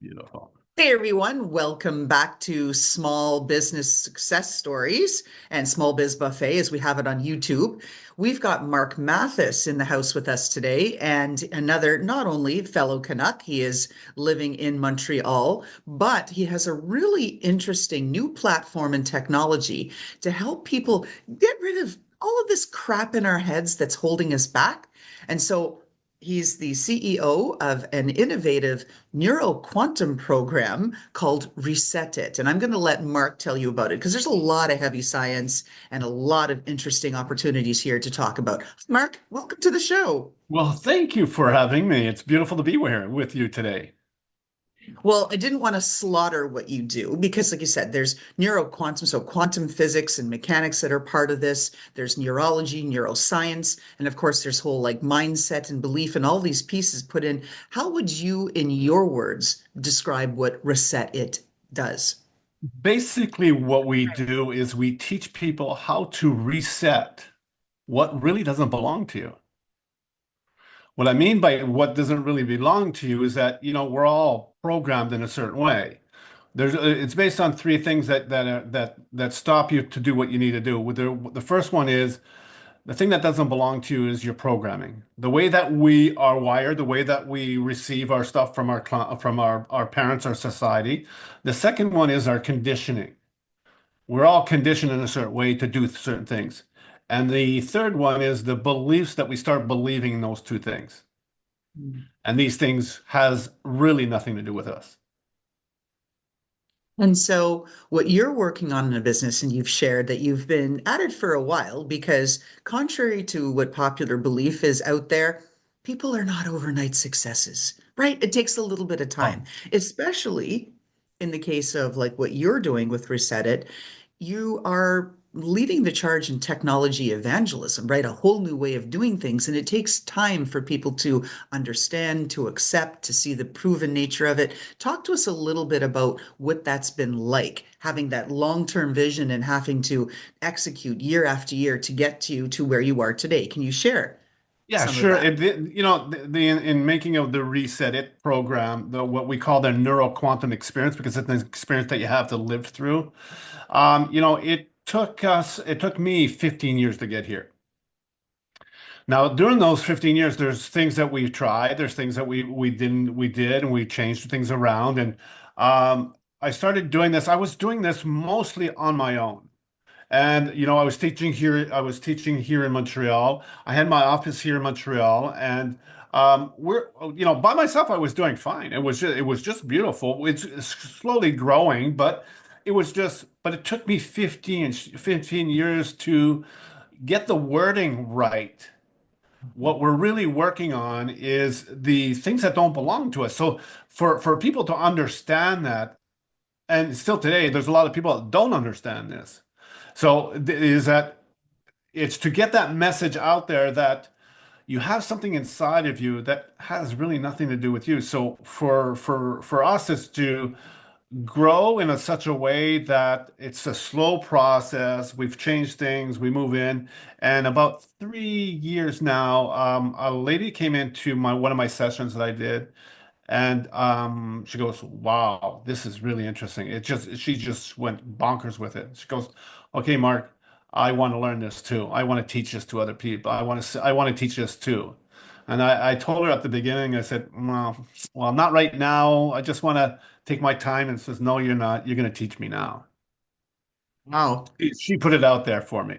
Beautiful. Hey everyone, welcome back to Small Business Success Stories and Small Biz Buffet as we have it on YouTube. We've got Marc Mathys in the house with us today and another, not only fellow Canuck, he is living in Montreal, but he has a really interesting new platform and technology to help people get rid of all of this crap in our heads that's holding us back. And so he's the CEO of an innovative neuro quantum program called Reset It. And I'm going to let Marc tell you about it because there's a lot of heavy science and a lot of interesting opportunities here to talk about. Marc, welcome to the show. Well, thank you for having me. It's beautiful to be here with you today. Well, I didn't want to slaughter what you do because, like you said, there's neuroquantum, so quantum physics and mechanics that are part of this. There's neurology, neuroscience, and of course, there's whole like mindset and belief and all these pieces put in. How would you, in your words, describe what Reset It does? Basically, what we do is we teach people how to reset what really doesn't belong to you. What I mean by what doesn't really belong to you is that, we're all programmed in a certain way. It's based on three things that stop you to do what you need to do. The first one is the thing that doesn't belong to you is your programming. The way that we are wired, the way that we receive our stuff from our parents, our society. The second one is our conditioning. We're all conditioned in a certain way to do certain things. And the third one is the beliefs that we start believing in those two things. And these things has really nothing to do with us. And so, what you're working on in a business, and you've shared that you've been at it for a while, because contrary to what popular belief is out there, people are not overnight successes, right? It takes a little bit of time, Oh. especially in the case of like what you're doing with Reset It. You are leading the charge in technology evangelism, right? A whole new way of doing things. And it takes time for people to understand, to accept, to see the proven nature of it. Talk to us a little bit about what that's been like, having that long-term vision and having to execute year after year to get you to where you are today. Can you share Yeah, some of sure. that? In making of the Reset It program, what we call the neuro quantum experience, because it's an experience that you have to live through. It took me 15 years to get here. Now, during those 15 years, there's things that we tried, there's things that we did, and we changed things around. And I started doing this. I was doing this mostly on my own. And I was teaching here in Montreal. I had my office here in Montreal, and by myself I was doing fine. It was just beautiful. It's slowly growing, but it took me 15 years to get the wording right. What we're really working on is the things that don't belong to us. So for people to understand that, and still today, there's a lot of people that don't understand this. So is that it's to get that message out there that you have something inside of you that has really nothing to do with you. So for us, it's to grow in such a way that it's a slow process. We've changed things, we move in, and about 3 years now, a lady came into my one of my sessions that I did, and she goes, "Wow, this is really interesting." She just went bonkers with it. She goes, "Okay, Mark, I want to learn this too. I want to teach this to other people. I want to teach this too." And I told her at the beginning, I said, well, not right now. I just want to take my time. And says, "No, you're not. You're going to teach me now." Wow. She put it out there for me.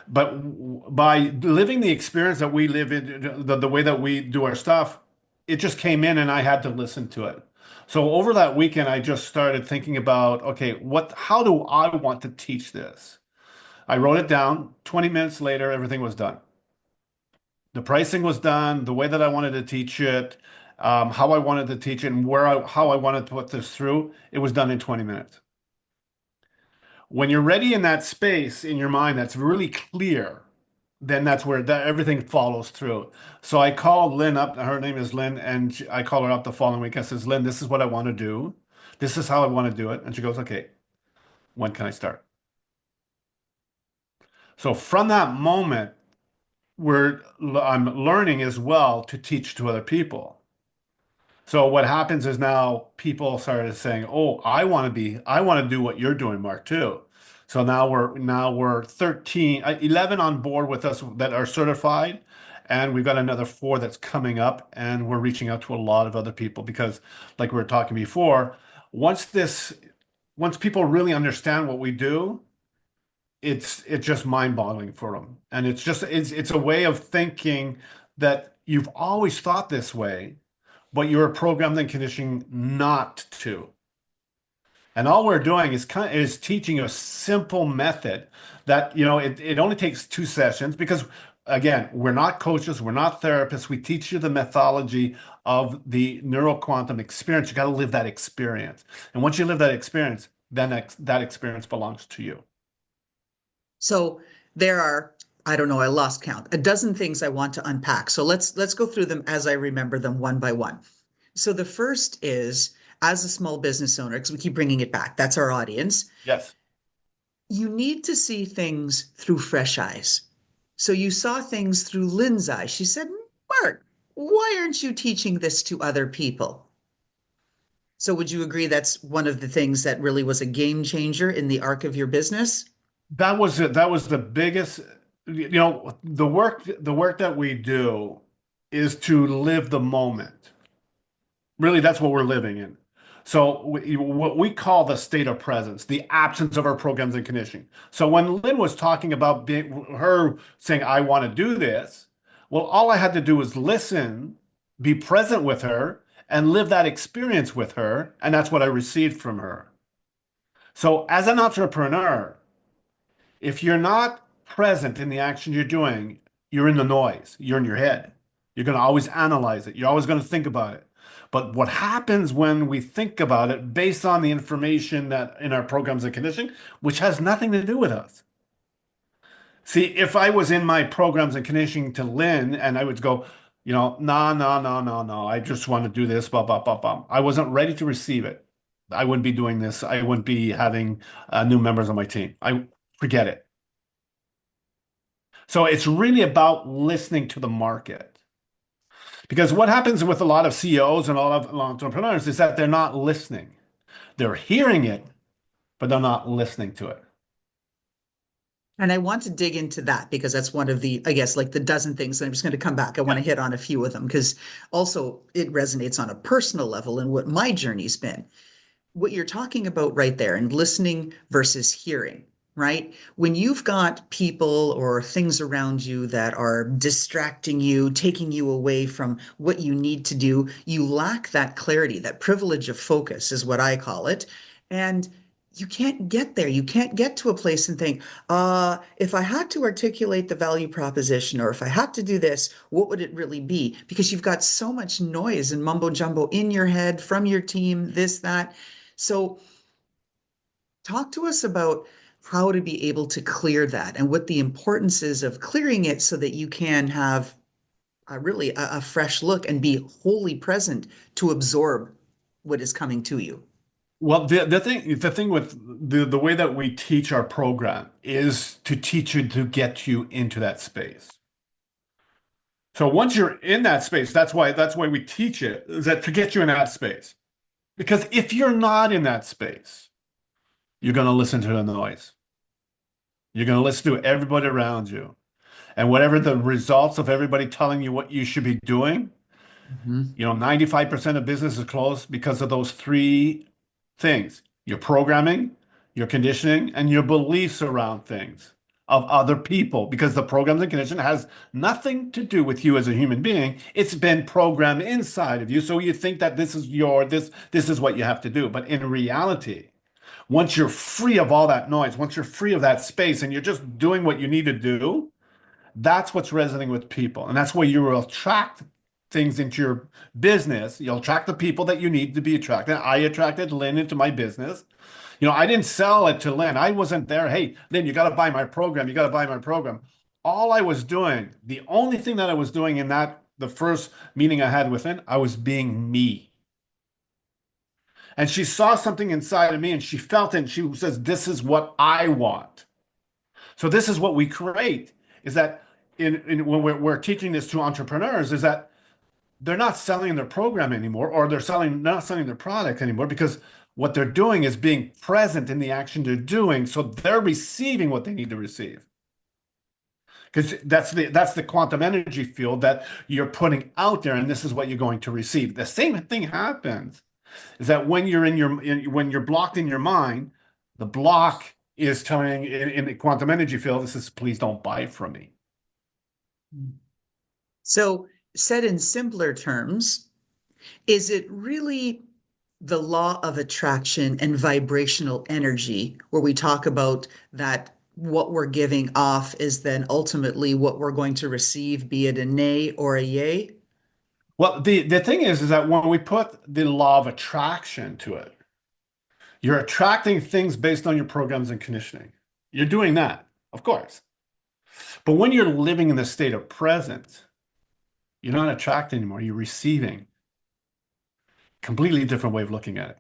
But by living the experience that we live in, the way that we do our stuff, it just came in and I had to listen to it. So over that weekend, I just started thinking about, okay, how do I want to teach this? I wrote it down. 20 minutes later, everything was done. The pricing was done, the way that I wanted to teach it, how I wanted to teach it, and how I wanted to put this through. It was done in 20 minutes. When you're ready in that space in your mind that's really clear, then that's where everything follows through. So I called Lynn up. Her name is Lynn, and I called her up the following week. I says, "Lynn, this is what I want to do. This is how I want to do it." And she goes, "Okay, when can I start?" So from that moment, I'm learning as well to teach to other people. So what happens is now people started saying, "Oh, I want to do what you're doing, Mark, too." So now we're 13, 11 on board with us that are certified, and we've got another four that's coming up, and we're reaching out to a lot of other people because, like we were talking before, once this, once people really understand what we do, it's just mind-boggling for them, and it's a way of thinking that you've always thought this way but you're programmed and conditioning not to. And all we're doing is teaching you a simple method that, it only takes 2 sessions because again, we're not coaches, we're not therapists. We teach you the methodology of the neuroquantum experience. You got to live that experience. And once you live that experience, then that experience belongs to you. So there are, I don't know, I lost count, a dozen things I want to unpack. So let's go through them as I remember them one by one. So the first is, as a small business owner, because we keep bringing it back, that's our audience. Yes. You need to see things through fresh eyes. So you saw things through Lynn's eyes. She said, Mark, why aren't you teaching this to other people? So would you agree that's one of the things that really was a game changer in the arc of your business? That was it. That was the biggest, the work that we do is to live the moment. Really, that's what we're living in. So what we call the state of presence, the absence of our programs and conditioning. So when Lynn was talking about her saying, I want to do this, well, all I had to do was listen, be present with her, and live that experience with her. And that's what I received from her. So as an entrepreneur, if you're not present in the action you're doing, you're in the noise, you're in your head. You're going to always analyze it. You're always going to think about it. But what happens when we think about it based on the information that in our programs and conditioning, which has nothing to do with us? See, if I was in my programs and conditioning to Lynn and I would go, no, no, no, no, no, I just want to do this, blah, blah, blah, blah. I wasn't ready to receive it. I wouldn't be doing this. I wouldn't be having new members on my team. I forget it. So it's really about listening to the market. Because what happens with a lot of CEOs and a lot of entrepreneurs is that they're not listening. They're hearing it, but they're not listening to it. And I want to dig into that because that's one of the, I guess, like the dozen things. And I'm just going to come back. I want Yeah. to hit on a few of them because also it resonates on a personal level and what my journey's been. What you're talking about right there and listening versus hearing, right? When you've got people or things around you that are distracting you, taking you away from what you need to do, you lack that clarity, that privilege of focus is what I call it. And you can't get there. You can't get to a place and think, if I had to articulate the value proposition or if I had to do this, what would it really be? Because you've got so much noise and mumbo jumbo in your head from your team, this, that. So, talk to us about how to be able to clear that and what the importance is of clearing it so that you can have really a fresh look and be wholly present to absorb what is coming to you. Well, the thing with the way that we teach our program is to teach you to get you into that space. So once you're in that space, that's why we teach it, is that to get you in that space. Because if you're not in that space, you're going to listen to the noise. You're going to listen to everybody around you. And whatever the results of everybody telling you what you should be doing, Mhm. 95% of business is closed because of those three things: your programming, your conditioning, and your beliefs around things of other people. Because the programs and conditioning has nothing to do with you as a human being. It's been programmed inside of you. So you think that this is what you have to do. But in reality, once you're free of all that noise, once you're free of that space and you're just doing what you need to do, that's what's resonating with people. And that's where you will attract things into your business. You'll attract the people that you need to be attracted. I attracted Lynn into my business. I didn't sell it to Lynn. I wasn't there. Hey, Lynn, you got to buy my program. You got to buy my program. All I was doing, the only thing that I was doing in the first meeting I had with Lynn, I was being me. And she saw something inside of me and she felt it and she says, this is what I want. So this is what we create is that when we're teaching this to entrepreneurs is that they're not selling their program anymore, or not selling their product anymore because what they're doing is being present in the action they're doing, so they're receiving what they need to receive. Because that's the quantum energy field that you're putting out there, and this is what you're going to receive. The same thing happens is that when you're blocked in your mind, the block is telling in the quantum energy field, this is please don't buy from me. So, said in simpler terms, is it really the law of attraction and vibrational energy where we talk about that what we're giving off is then ultimately what we're going to receive, be it a nay or a yay? Well, the thing is that when we put the law of attraction to it, you're attracting things based on your programs and conditioning. You're doing that, of course. But when you're living in the state of presence, you're not attracting anymore. You're receiving. Completely different way of looking at it.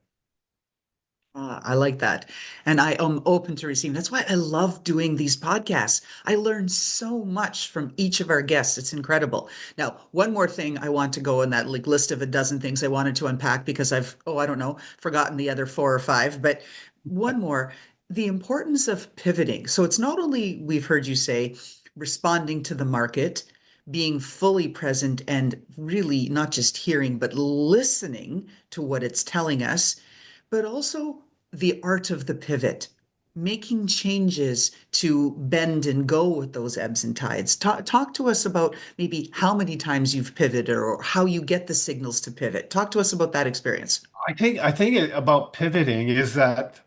I like that. And I am open to receiving. That's why I love doing these podcasts. I learn so much from each of our guests. It's incredible. Now, one more thing I want to go in that like list of a dozen things I wanted to unpack because I don't know, forgotten the other four or five, but one more, the importance of pivoting. So it's not only we've heard you say responding to the market, being fully present and really not just hearing, but listening to what it's telling us, but also the art of the pivot, making changes to bend and go with those ebbs and tides. Talk to us about maybe how many times you've pivoted or how you get the signals to pivot. Talk to us about that experience. I think about pivoting is that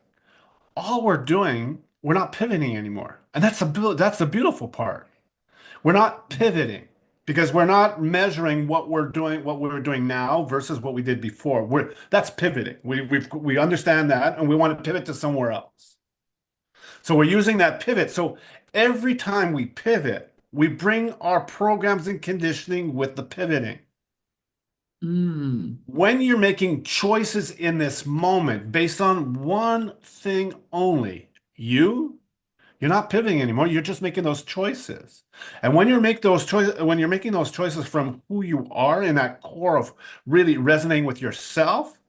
all we're doing, we're not pivoting anymore. And that's the beautiful part. We're not pivoting because we're not measuring what we're doing now versus what we did before. That's pivoting. We understand that and we want to pivot to somewhere else. So we're using that pivot. So every time we pivot, we bring our programs and conditioning with the pivoting. Mm. When you're making choices in this moment based on one thing only, you're not pivoting anymore. You're just making those choices. And when you're making those choices from who you are in that core of really resonating with yourself,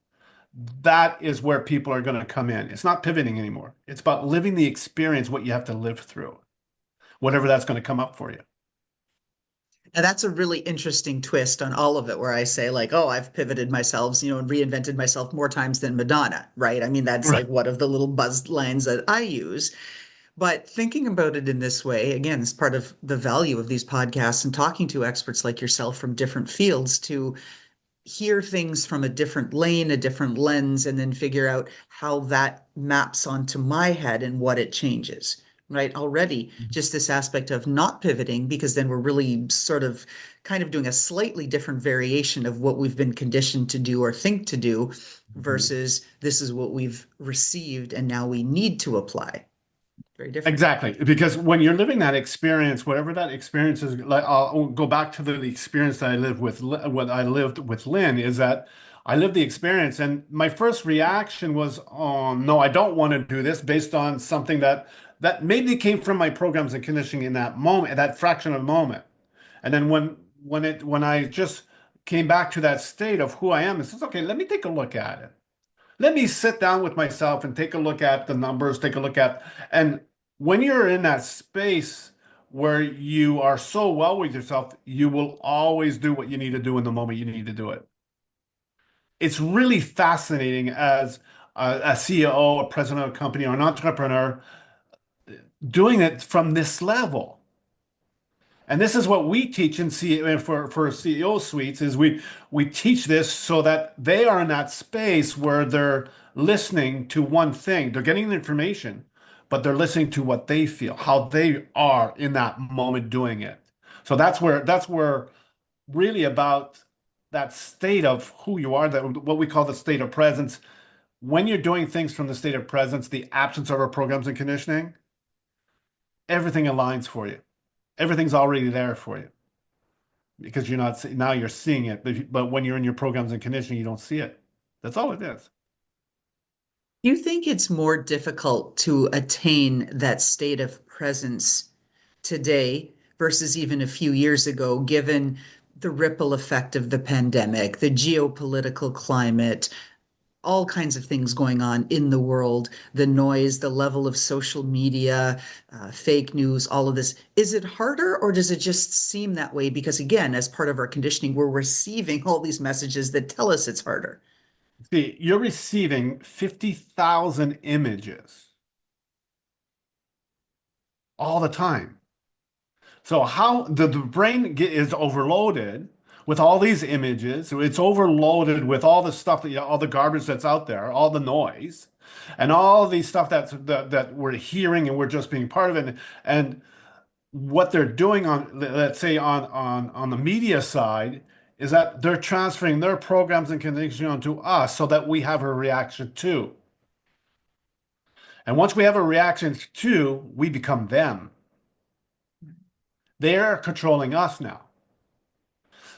that is where people are going to come in. It's not pivoting anymore. It's about living the experience, what you have to live through, whatever that's going to come up for you. And that's a really interesting twist on all of it, where I say, like, oh, I've pivoted myself, and reinvented myself more times than Madonna, right? I mean, that's Right. like one of the little buzz lines that I use. But thinking about it in this way, again, is part of the value of these podcasts and talking to experts like yourself from different fields to hear things from a different lane, a different lens, and then figure out how that maps onto my head and what it changes. Right. Already, just this aspect of not pivoting, because then we're really sort of kind of doing a slightly different variation of what we've been conditioned to do or think to do Mhm. versus this is what we've received and now we need to apply. Very different. Exactly, because when you're living that experience, whatever that experience is, like I'll go back to the experience that I lived with, what I lived with Lynn, is that I lived the experience, and my first reaction was, "Oh no, I don't want to do this," based on something that maybe came from my programs and conditioning in that moment, that fraction of a moment, and then when I just came back to that state of who I am, it says, "Okay, let me take a look at it." Let me sit down with myself and take a look at the numbers, take a look at, and when you're in that space where you are so well with yourself, you will always do what you need to do in the moment you need to do it. It's really fascinating as a CEO, a president of a company, or an entrepreneur doing it from this level. And this is what we teach in for CEO suites is we teach this so that they are in that space where they're listening to one thing. They're getting the information, but they're listening to what they feel, how they are in that moment doing it. So that's where really about that state of who you are, that what we call the state of presence. When you're doing things from the state of presence, the absence of our programs and conditioning, everything aligns for you. Everything's already there for you. Because now you're seeing it, but when you're in your programs and conditioning, you don't see it. That's all it is. Do you think it's more difficult to attain that state of presence today versus even a few years ago, given the ripple effect of the pandemic, the geopolitical climate, all kinds of things going on in the world, the noise, the level of social media, fake news, all of this. Is it harder or does it just seem that way? Because again, as part of our conditioning, we're receiving all these messages that tell us it's harder. See, you're receiving 50,000 images all the time. So how the brain is overloaded with all these images. So it's overloaded with all the stuff that, all the garbage that's out there, all the noise, and all these stuff that we're hearing and we're just being part of it. And what they're doing on, let's say on the media side, is that they're transferring their programs and conditioning onto us so that we have a reaction to. And once we have a reaction to, we become them. They're controlling us now.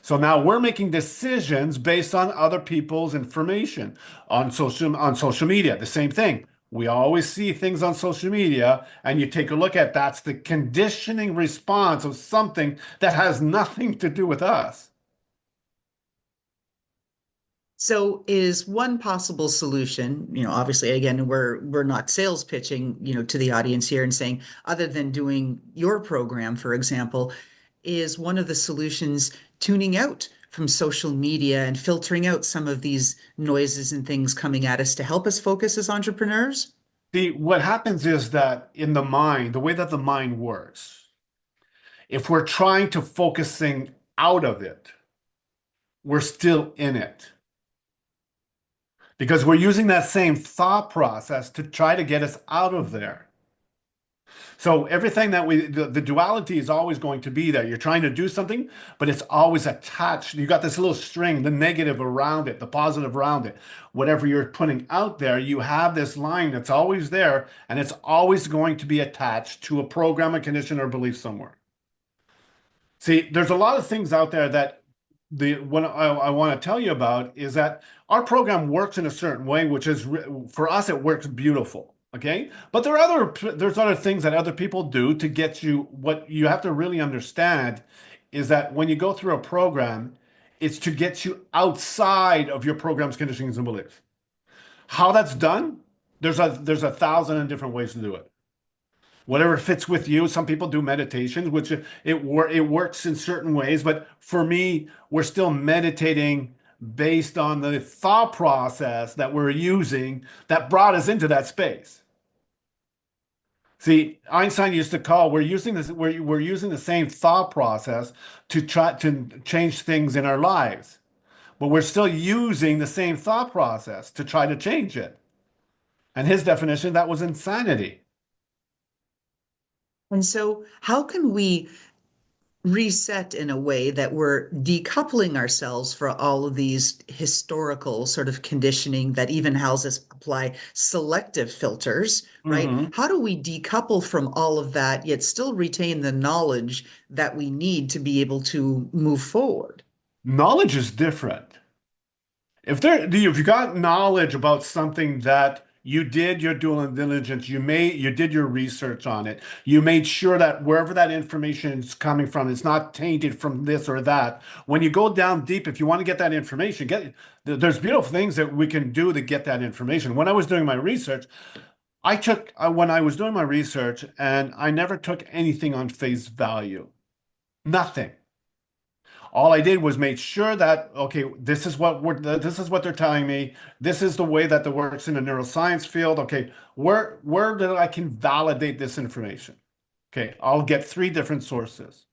So now we're making decisions based on other people's information on social media. The same thing. We always see things on social media, and you take a look at that's the conditioning response of something that has nothing to do with us. So is one possible solution, obviously again we're not sales pitching, to the audience here and saying other than doing your program, for example, is one of the solutions tuning out from social media and filtering out some of these noises and things coming at us to help us focus as entrepreneurs? See, what happens is that in the mind, the way that the mind works, if we're trying to focusing out of it, we're still in it. Because we're using that same thought process to try to get us out of there. So everything that the duality is always going to be there. You're trying to do something, but it's always attached. You got this little string, the negative around it, the positive around it. Whatever you're putting out there, you have this line that's always there, and it's always going to be attached to a program, a condition, or belief somewhere. See, there's a lot of things out there that the what I want to tell you about is that our program works in a certain way, which is for us, it works beautiful. Okay. But there's other things that other people do to get you. What you have to really understand is that when you go through a program, it's to get you outside of your program's conditionings and beliefs. How that's done, there's a thousand and different ways to do it. Whatever fits with you. Some people do meditations, which it works in certain ways, but for me, we're still meditating based on the thought process that we're using that brought us into that space. See, Einstein used to call we're using the same thought process to try to change things in our lives, but we're still using the same thought process to try to change it. And his definition, that was insanity. And so how can we reset in a way that we're decoupling ourselves for all of these historical sort of conditioning that even has us apply selective filters, right? Mhm. How do we decouple from all of that, yet still retain the knowledge that we need to be able to move forward? Knowledge is different. If you got knowledge about something that you did your due diligence, you did your research on it, you made sure that wherever that information is coming from, it's not tainted from this or that. When you go down deep, if you want to get that information, there's beautiful things that we can do to get that information. When I was doing my research, when I was doing my research, and I never took anything on face value. Nothing. All I did was make sure that, okay, this is what they're telling me. This is the way that it works in the neuroscience field. Okay, where did I can validate this information? Okay, I'll get three different sources.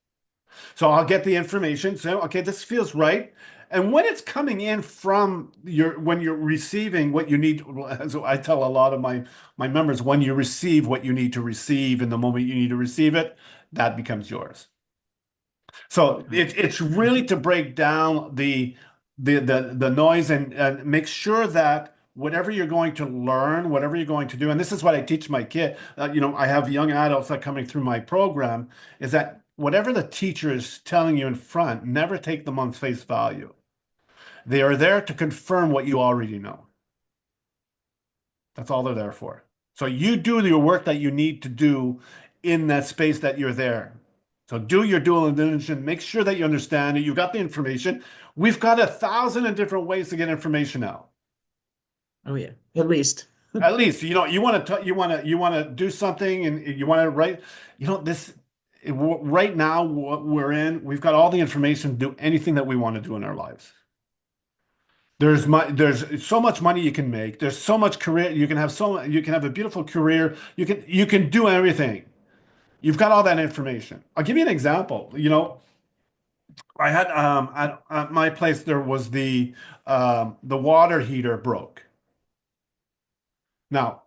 So I'll get the information. So, okay, this feels right. And when it's coming in from when you're receiving what you need, as I tell a lot of my members, when you receive what you need to receive in the moment you need to receive it, that becomes yours. So it's really to break down the noise and make sure that whatever you're going to learn, whatever you're going to do, and this is what I teach my kid. I have young adults that coming through my program, is that whatever the teacher is telling you in front, never take them on face value. They are there to confirm what you already know. That's all they're there for. So you do your work that you need to do in that space that you're there. So do your due diligence, make sure that you understand it. You got the information. We've got 1,000 and different ways to get information out. Oh yeah, at least. At least, you want to do something and you want to write, this right now what we're in, we've got all the information to do anything that we want to do in our lives. There's so much money you can make. There's so much career you can have a beautiful career. You can do everything. You've got all that information. I'll give you an example. I had at my place there was the water heater broke. Now,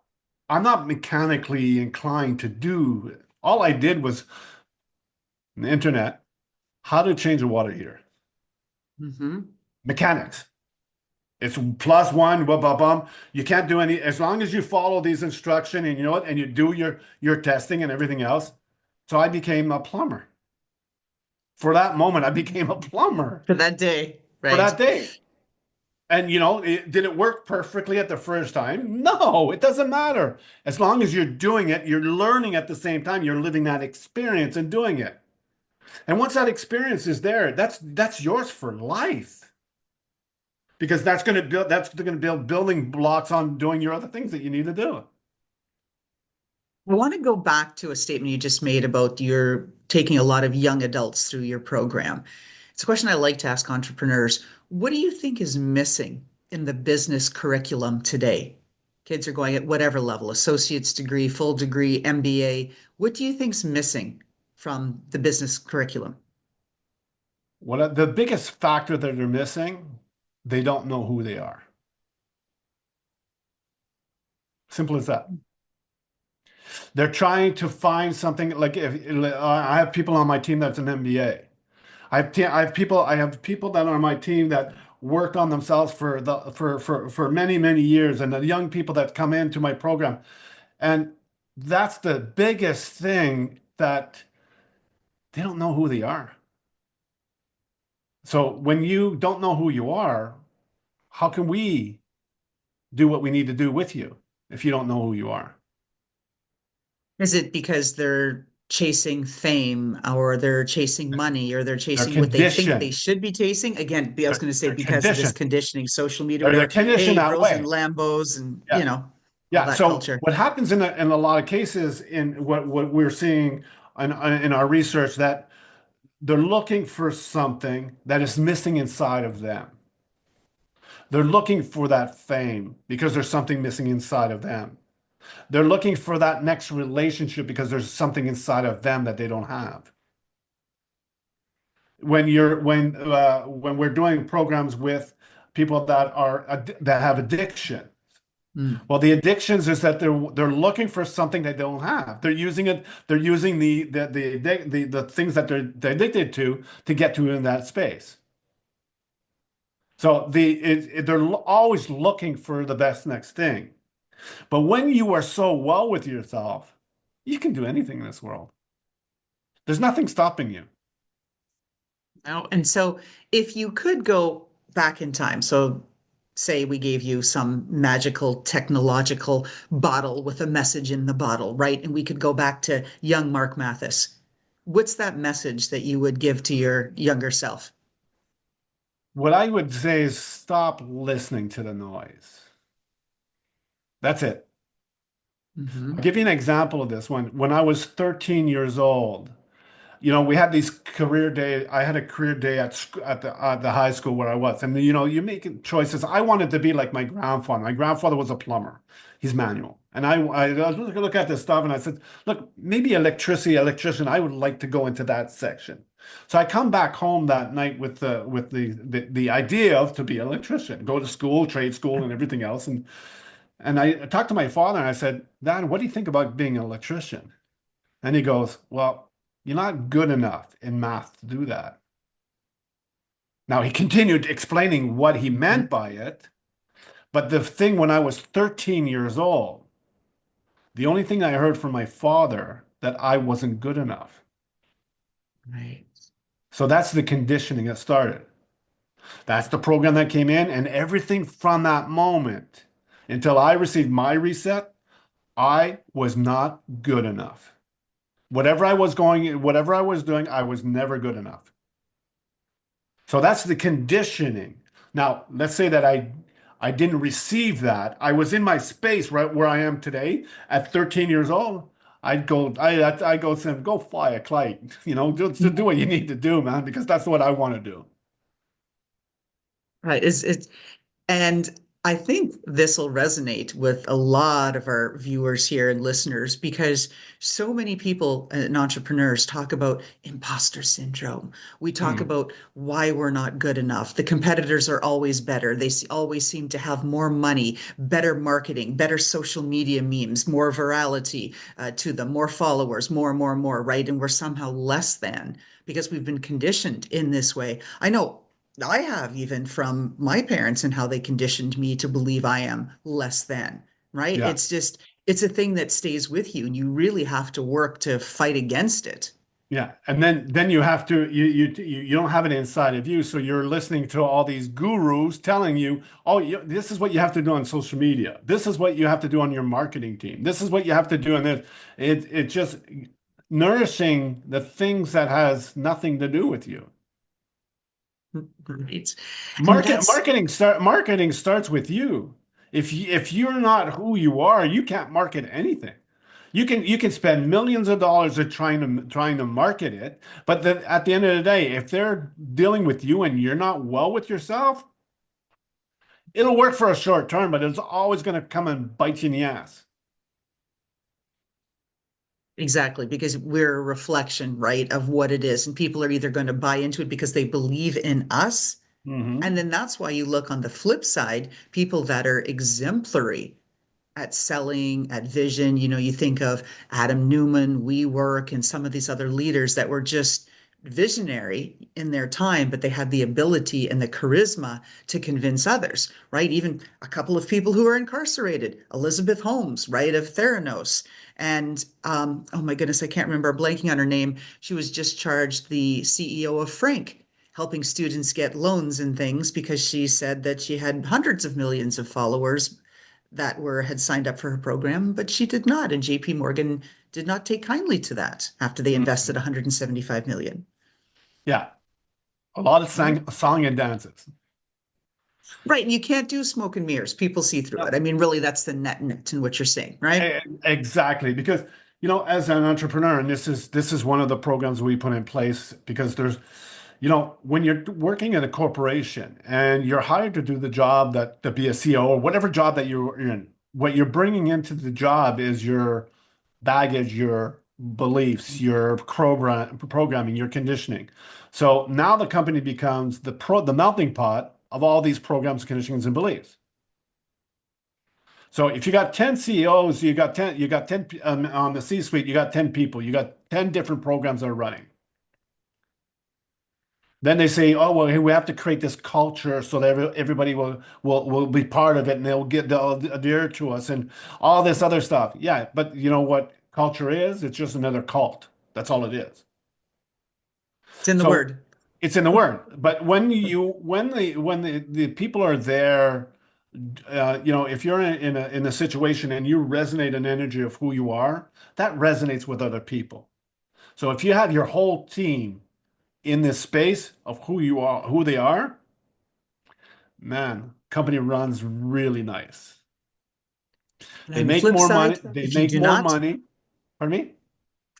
I'm not mechanically inclined to do it. All I did was on the internet, how to change a water heater. Hmm. Mechanics. It's plus one, blah, blah, blah. You can't do any, as long as you follow these instructions and you know it, and you do your testing and everything else. So I became a plumber. For that moment, I became a plumber For that day, for right? that day. And did it work perfectly at the first time? No, it doesn't matter. As long as you're doing it, you're learning at the same time, you're living that experience and doing it. And once that experience is there, that's yours for life. Because that's going to build building blocks on doing your other things that you need to do. I want to go back to a statement you just made about your taking a lot of young adults through your program. It's a question I like to ask entrepreneurs. What do you think is missing in the business curriculum today? Kids are going at whatever level, associate's degree, full degree, MBA. What do you think's missing from the business curriculum? The biggest factor that they're missing, they don't know who they are. Simple as that. They're trying to find something like if I have people on my team that's an MBA. I have people that are on my team that worked on themselves for many, many years, and the young people that come into my program. And that's the biggest thing that they don't know who they are. So when you don't know who you are, how can we do what we need to do with you if you don't know who you are? Is it because they're chasing fame or they're chasing money or they're They're chasing what they think they conditioned. should be chasing? Again, I was They're, going to say they're because of this conditioned. conditioning, social media, They're whatever. conditioned Hey, that girls in way. Lambos and, Yeah. all Yeah. that So culture. what happens in a lot of cases in what we're seeing in our research that they're looking for something that is missing inside of them. They're looking for that fame because there's something missing inside of them. They're looking for that next relationship because there's something inside of them that they don't have. When we're doing programs with people that have addiction, Mm, well, the addictions is that they're looking for something they don't have. They're using it. They're using the things that they're addicted to get to in that space. So they're always looking for the best next thing. But when you are so well with yourself, you can do anything in this world. There's nothing stopping you. and so if you could go back in time, so say we gave you some magical technological bottle with a message in the bottle, right? And we could go back to young Marc Mathys. What's that message that you would give to your younger self? What I would say is stop listening to the noise. That's it. I'll Hmm. give you an example of this. When I was 13 years old, we had these career day. I had a career day at the high school where I was, and you make choices. I wanted to be like my grandfather. My grandfather was a plumber. He's manual, and I was look at this stuff, and I said, look, maybe electrician. I would like to go into that section. So I come back home that night with the idea of to be an electrician, go to school, trade school, and everything else, and I talked to my father, and I said, Dad, what do you think about being an electrician? And he goes, well, you're not good enough in math to do that. Now, he continued explaining what he Hmm. meant by it. But the thing when I was 13 years old, the only thing I heard from my father that I wasn't good enough. Right. So that's the conditioning that started. That's the program that came in, and everything from that moment until I received my reset, I was not good enough. Whatever I was doing, I was never good enough. So that's the conditioning. Now, let's say that I didn't receive that. I was in my space right where I am today at 13 years old. I go say, go fly a kite, just do what you need to do, man, because that's what I want to do. Right. It's And I think this will resonate with a lot of our viewers here and listeners because so many people and entrepreneurs talk about imposter syndrome. We talk Mhm. about why we're not good enough. The competitors are always better. Always seem to have more money, better marketing, better social media memes, more virality to them, more followers, more, right? And we're somehow less than because we've been conditioned in this way. I know I have even from my parents and how they conditioned me to believe I am less than, right? Yeah. It's a thing that stays with you and you really have to work to fight against it. Yeah, and then you have to you don't have it inside of you, so you're listening to all these gurus telling you, oh, this is what you have to do on social media. This is what you have to do on your marketing team. This is what you have to do, and it just nourishing the things that has nothing to do with you. Right. And that's Marketing starts with you. If you're not who you are, you can't market anything. You can spend millions of dollars at trying to market it, but then at the end of the day, if they're dealing with you and you're not well with yourself, it'll work for a short term, but it's always going to come and bite you in the ass. exactly because we're a reflection, right, of what it is. And people are either going to buy into it because they believe in us. Hmm. And then that's why you look on the flip side, people that are exemplary at selling, at vision. You think of Adam Newman, WeWork, and some of these other leaders that were just visionary in their time, but they had the ability and the charisma to convince others, right? Even a couple of people who are incarcerated, Elizabeth Holmes, right, of Theranos. And oh my goodness, I can't remember, I'm blanking on her name. She was just charged the CEO of Frank, helping students get loans and things because she said that she had hundreds of millions of followers that were had signed up for her program, but she did not. And JP Morgan did not take kindly to that after they invested Hmm. 175 million. Yeah, a lot of Right. song and dances. Right. And you can't do smoke and mirrors. People see through it. No. I mean, really, that's the net in what you're saying, right? Exactly, because as an entrepreneur, and this is one of the programs we put in place because when you're working in a corporation and you're hired to do the job that to be a CEO or whatever job that you're in, what you're bringing into the job is your baggage, your beliefs, your programming, your conditioning. So now the company becomes the melting pot of all these programs, conditionings, and beliefs. So if you got 10 CEOs, you got 10 on the C-suite, you got 10 people, you got 10 different programs that are running. Then they say, oh, well, hey, we have to create this culture so that everybody will be part of it and they'll adhere to us and all this other stuff. Yeah, but you know what culture is? It's just another cult. That's all it is. It's in the So word. it's in the word. But when the people are there, if you're in a situation and you resonate an energy of who you are, that resonates with other people. So if you have your whole team in this space of who you are, who they are, man, company runs really nice. And They on the make flip more side, money. They if you make do more not, money. Pardon me?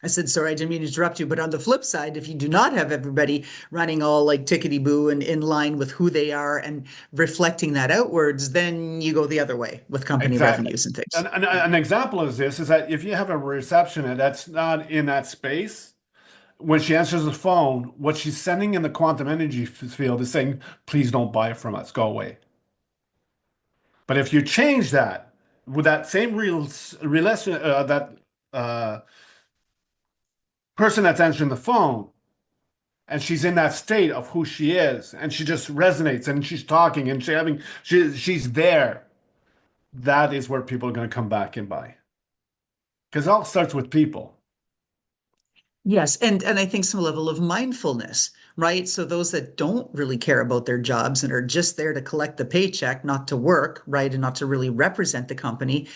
I said, sorry, I didn't mean to interrupt you, but on the flip side, if you do not have everybody running all like tickety boo and in line with who they are and reflecting that outwards, then you go the other way with company Exactly. revenues and things. An example of this is that if you have a receptionist that's not in that space, when she answers the phone, what she's sending in the quantum energy field is saying, please don't buy it from us, go away. But if you change that with that same relation, that uh, person that's answering the phone, and she's in that state of who she is, and she just resonates, and she's talking, and she's there. That is where people are going to come back and buy, because it all starts with people. Yes, and I think some level of mindfulness, right? So those that don't really care about their jobs and are just there to collect the paycheck, not to work, right, and not to really represent the company,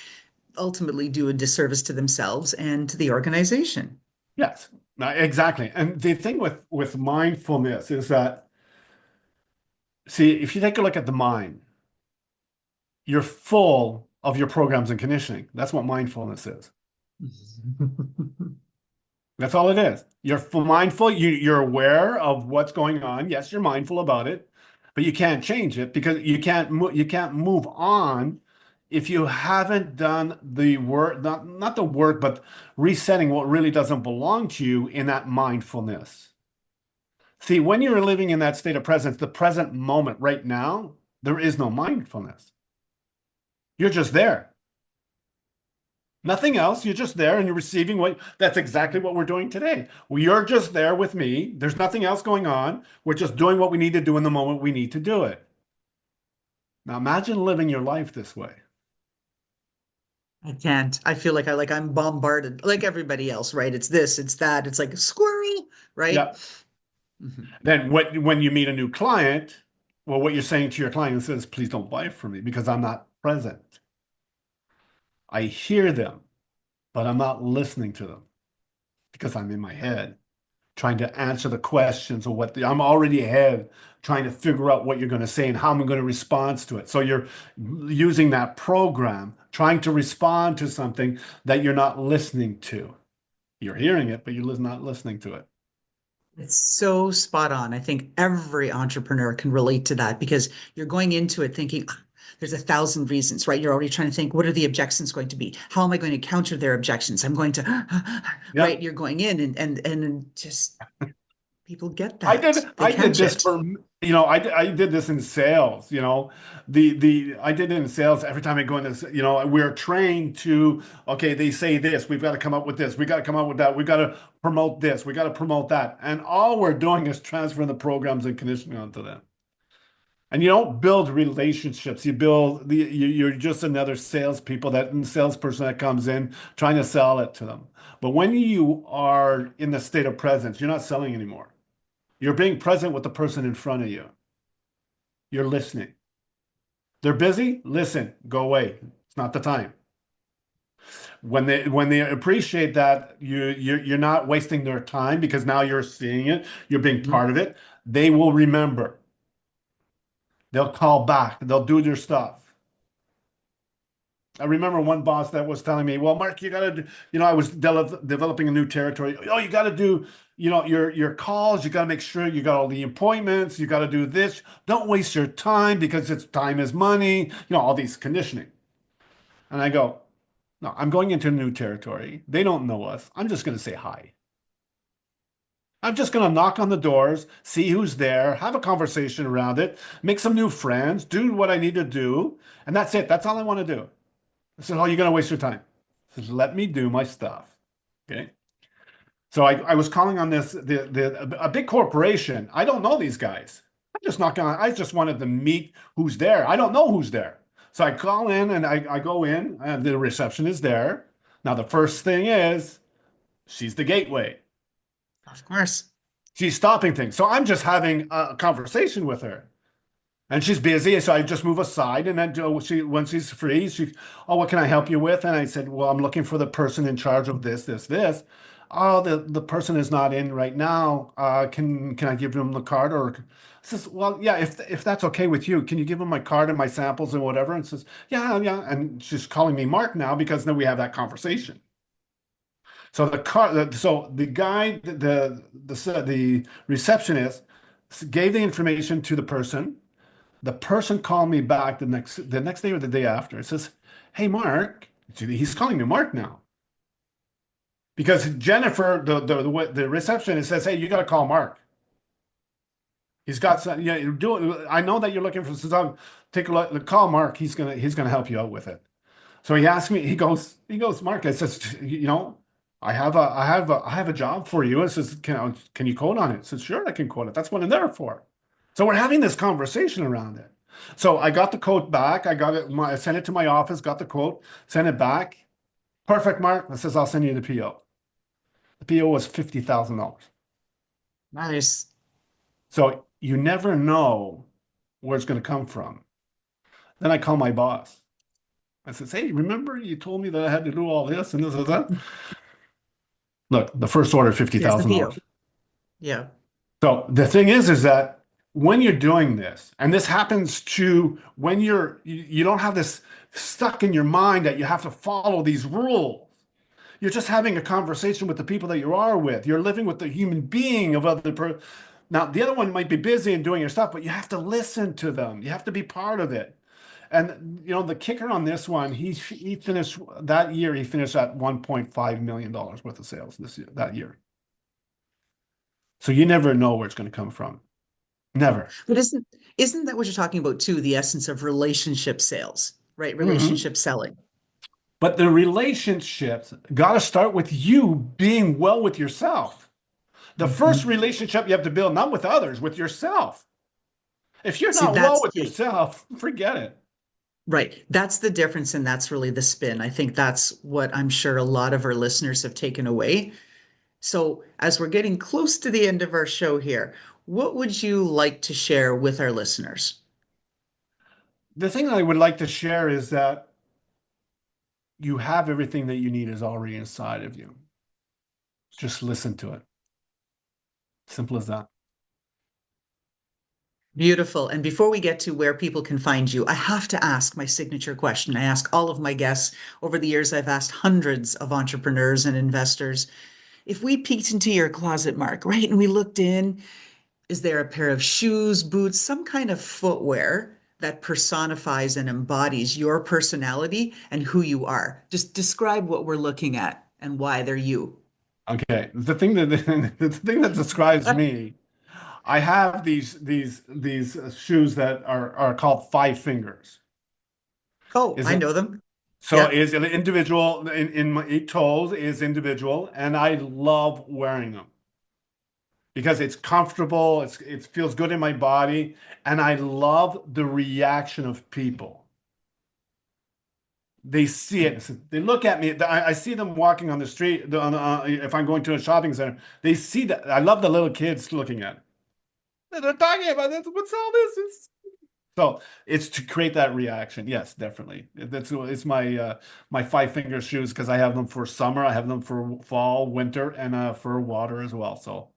ultimately do a disservice to themselves and to the organization. Yes, exactly. And the thing with mindfulness is that, see, if you take a look at the mind, you're full of your programs and conditioning. That's what mindfulness is. That's all it is. You're mindful. You're aware of what's going on. Yes, you're mindful about it, but you can't change it because you can't move on if you haven't done the work, not the work, but resetting what really doesn't belong to you in that mindfulness. See, when you're living in that state of presence, the present moment right now, there is no mindfulness. You're just there. Nothing else. You're just there and you're receiving what that's exactly what we're doing today. You're just there with me. There's nothing else going on. We're just doing what we need to do in the moment we need to do it. Now imagine living your life this way. I can't. I feel like I'm bombarded like everybody else, right? It's this, it's that. It's like a squirrel, right? Yeah. Mhm. Then when you meet a new client, well, what you're saying to your client is, please don't buy from me because I'm not present. I hear them, but I'm not listening to them because I'm in my head, trying to answer the questions of I'm already ahead, trying to figure out what you're going to say and how I'm going to respond to it. So you're using that program, trying to respond to something that you're not listening to. You're hearing it, but you're not listening to it. It's so spot on. I think every entrepreneur can relate to that because you're going into it thinking, "Ah, there's a thousand reasons, right? You're already trying to think, what are the objections going to be? How am I going to counter their objections? I'm going to, Yeah. right? You're going in and just people get that. They I did catch this it. for, I did this in sales, I did it in sales every time I go into, we're trained to, okay, they say this, we've got to come up with this, we got to come up with that, we got to promote this, we got to promote that. And all we're doing is transferring the programs and conditioning onto them. And you don't build relationships. You're just another salesperson that comes in trying to sell it to them. But when you are in the state of presence, you're not selling anymore. You're being present with the person in front of you. You're listening. They're busy. Listen, go away. It's not the time. When they appreciate that you're not wasting their time because now you're seeing it, you're being Mhm. part of it, they will remember. They'll call back. They'll do their stuff. I remember one boss that was telling me, "Well, Mark, you got to do, I was developing a new territory. Oh, you got to do, your calls. You got to make sure you got all the appointments. You got to do this. Don't waste your time because it's time is money. All these conditioning." And I go, "No, I'm going into a new territory. They don't know us. I'm just going to say hi. I'm just going to knock on the doors, see who's there, have a conversation around it, make some new friends, do what I need to do, and that's it. That's all I want to do." I said, "Oh, you're going to waste your time." I said, "Let me do my stuff." Okay. So I was calling on a big corporation. I don't know these guys. I just wanted to meet who's there. I don't know who's there. So I call in and I go in and the reception is there. Now the first thing is she's the gateway. Of course. She's stopping things. So I'm just having a conversation with her. And she's busy, so I just move aside. And then when she's free, "Oh, what can I help you with?" And I said, "Well, I'm looking for the person in charge of this, this, this." "Oh, the person is not in right now. Can I give them the card?" Or I says, "Well, yeah, if that's okay with you, can you give them my card and my samples and whatever?" And says, "Yeah, yeah." And she's calling me Mark now because then we have that conversation. So the guy, the receptionist gave the information to the person. The person called me back the next day or the day after. It says, "Hey, Mark." He's calling me Mark now because Jennifer, the receptionist, says, "Hey, you got to call Mark. He's got some. Yeah, I know that you're looking for some. Take a look. Call Mark. He's gonna help you out with it." So he asked me. He goes, "Mark." I says, I have a job for you." I says, "Can you quote on it?" I says, "Sure, I can quote it. That's what I'm there for." So we're having this conversation around it. So I got the quote back. I sent it to my office, got the quote, sent it back. "Perfect, Mark." I says, "I'll send you the PO." The PO was $50,000. Nice. So you never know where it's going to come from. Then I call my boss. I says, "Hey, remember you told me that I had to do all this and this and that?" Look, the first order, Here's the $50,000. PO. Yeah. So the thing is that when you're doing this, and this happens to when you don't have this stuck in your mind that you have to follow these rules. You're just having a conversation with the people that you are with. You're living with the human being of other per Now, the other one might be busy and doing your stuff, but you have to listen to them. You have to be part of it. And the kicker on this one, he finished that year, he finished at $1.5 million worth of sales that year. So you never know where it's going to come from. Never. But isn't that what you're talking about too? The essence of relationship sales, right? Mhm. Relationship selling. But the relationships got to start with you being well with yourself. The first Mhm. relationship you have to build, not with others, with yourself. If you're See, not well that's with yourself, forget it. right. That's the difference, and that's really the spin. I think that's what I'm sure a lot of our listeners have taken away. So, as we're getting close to the end of our show here, what would you like to share with our listeners? The thing that I would like to share is that you have everything that you need is already inside of you. Just listen to it. Simple as that. Beautiful. And before we get to where people can find you, I have to ask my signature question. I ask all of my guests over the years, I've asked hundreds of entrepreneurs and investors. If we peeked into your closet, Mark, right, and we looked in, is there a pair of shoes, boots, some kind of footwear that personifies and embodies your personality and who you are? Just describe what we're looking at and why they're you. Okay. The thing that describes me, I have these shoes that are called five fingers. Oh, Is I it know them. so Yeah. is an individual in my eight toes is individual, and I love wearing them because it's comfortable, it feels good in my body, and I love the reaction of people. They see it. They look at me. I see them walking on the street. If I'm going to a shopping center, they see that. I love the little kids looking at it. They're talking about this. What's all this? So it's to create that reaction. Yes, definitely. It's my five finger shoes because I have them for summer. I have them for fall, winter, and for water as well. So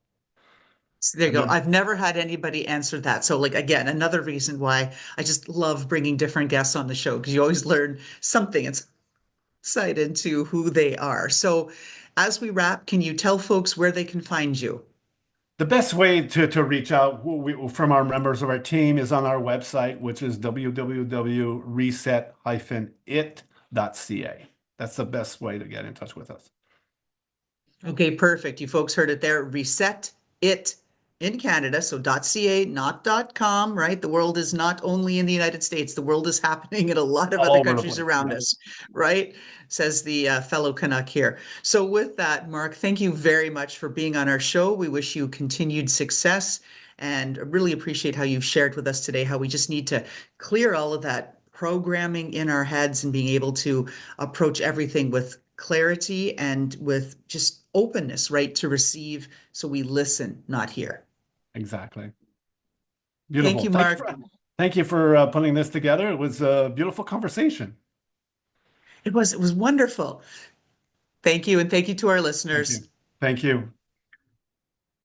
So there you and go. they're I've never had anybody answer that. So, like, again, another reason why I just love bringing different guests on the show because you always learn something insight into who they are. So, as we wrap, can you tell folks where they can find you? the best way to reach out from our members of our team is on our website, which is www.reset-it.ca. That's the best way to get in touch with us. Okay, perfect. You folks heard it there. Reset it in Canada. So .ca, not .com, right? The world is not only in the United States. The world is happening in a lot of All other over the countries place. around Yeah, us, right? Says the fellow Canuck here. So with that, Mark, thank you very much for being on our show. We wish you continued success and really appreciate how you've shared with us today how we just need to clear all of that programming in our heads and being able to approach everything with clarity and with just openness, right, to receive. So we listen, not hear. exactly. Thank Beautiful. you, Mark. Thank you for putting this together. It was a beautiful conversation. It was wonderful. Thank you, and thank you to our Thank listeners. you. Thank you.